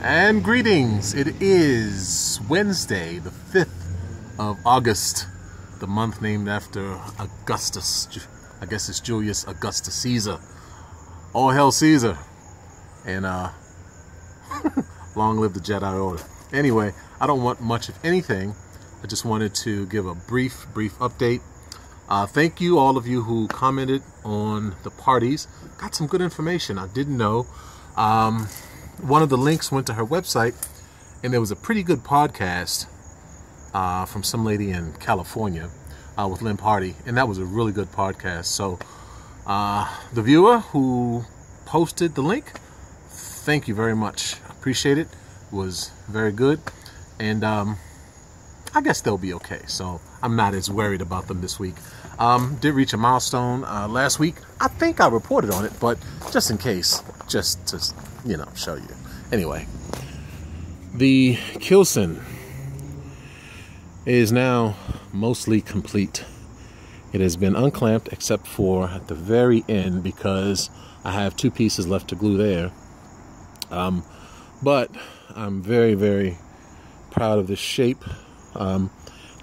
And greetings. It is Wednesday, the 5th of August, the month named after Augustus. I guess it's Julius Augustus Caesar. All hail Caesar. And long live the Jedi Order. Anyway, I don't want much of anything. I just wanted to give a brief update. Thank you, all of you who commented on the parties. Got some good information I didn't know. One of the links went to her website, and there was a pretty good podcast from some lady in California with Lynn Party, and that was a really good podcast. So the viewer who posted the link, thank you very much. Appreciate it. It was very good, and I guess they'll be okay. So I'm not as worried about them this week. Did reach a milestone last week. I think I reported on it, but just in case, just to show you. Anyway, the Keelson is now mostly complete. It has been unclamped except for at the very end because I have 2 pieces left to glue there. But I'm very proud of this shape. I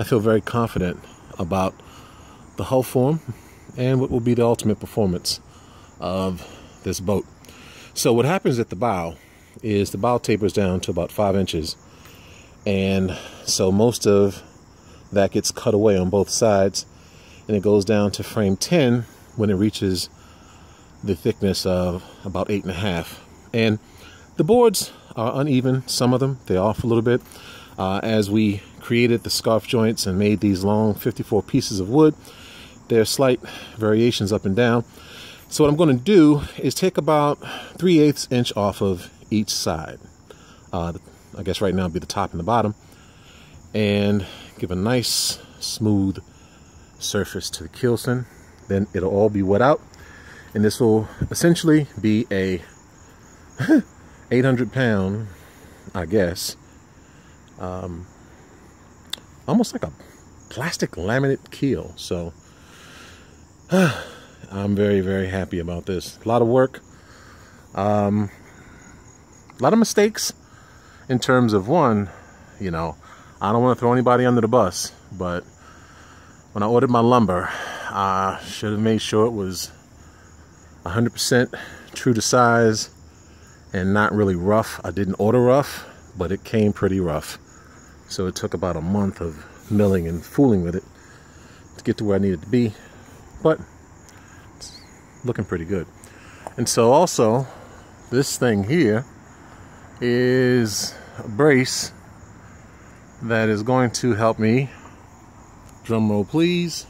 feel very confident about the hull form and what will be the ultimate performance of this boat. So what happens at the bow is the bow tapers down to about 5 inches, and so most of that gets cut away on both sides, and it goes down to frame 10 when it reaches the thickness of about 8.5. And the boards are uneven. Some of them, they're off a little bit. As we created the scarf joints and made these long 54 pieces of wood, there are slight variations up and down. So what I'm going to do is take about 3/8 inch off of each side. I guess right now it'll be the top and the bottom, and give a nice smooth surface to the Keelson. Then it'll all be wet out, and this will essentially be a 800-pound, I guess, almost like a plastic laminate keel. So I'm very happy about this. A lot of work, a lot of mistakes in terms of one, I don't want to throw anybody under the bus, but when I ordered my lumber, I should have made sure it was 100% true to size and not really rough. I didn't order rough, but it came pretty rough. So it took about a month of milling and fooling with it to get to where I needed to be, but it's looking pretty good. And so also, this thing here is a brace that is going to help me, drum roll please,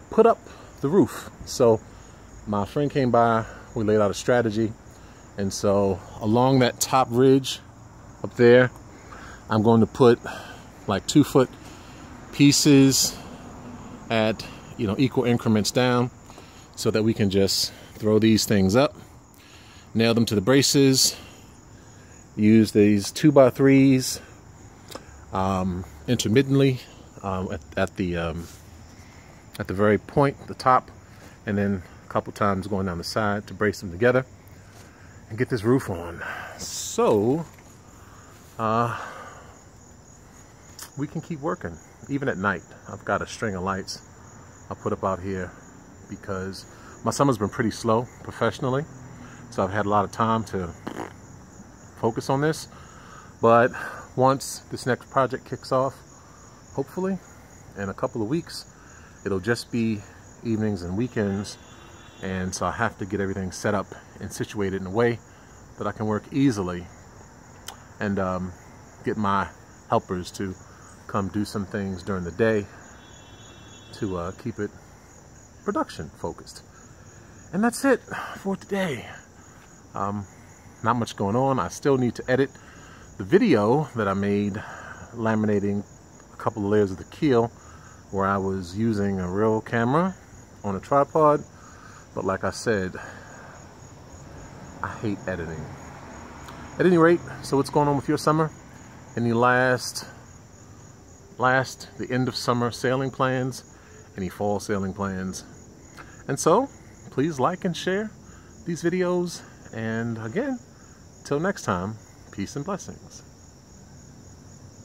put up the roof. So my friend came by, we laid out a strategy, and so along that top ridge up there, I'm going to put like 2-foot pieces at equal increments down, so that we can just throw these things up, nail them to the braces, use these 2x3s intermittently at the very point, the top, and then a couple times going down the side to brace them together and get this roof on. So we can keep working even at night. I've got a string of lights I put up out here because my summer's been pretty slow professionally, so I've had a lot of time to focus on this. But once this next project kicks off, hopefully in a couple of weeks, it'll just be evenings and weekends, and so I have to get everything set up and situated in a way that I can work easily and get my helpers to come do some things during the day to keep it production focused. And that's it for today. Not much going on. I still need to edit the video that I made laminating a couple of layers of the keel, where I was using a real camera on a tripod. But like I said, I hate editing. At any rate, so what's going on with your summer? Any the end of summer sailing plans? Any fall sailing plans? And so, please like and share these videos. And again, till next time, Peace and blessings.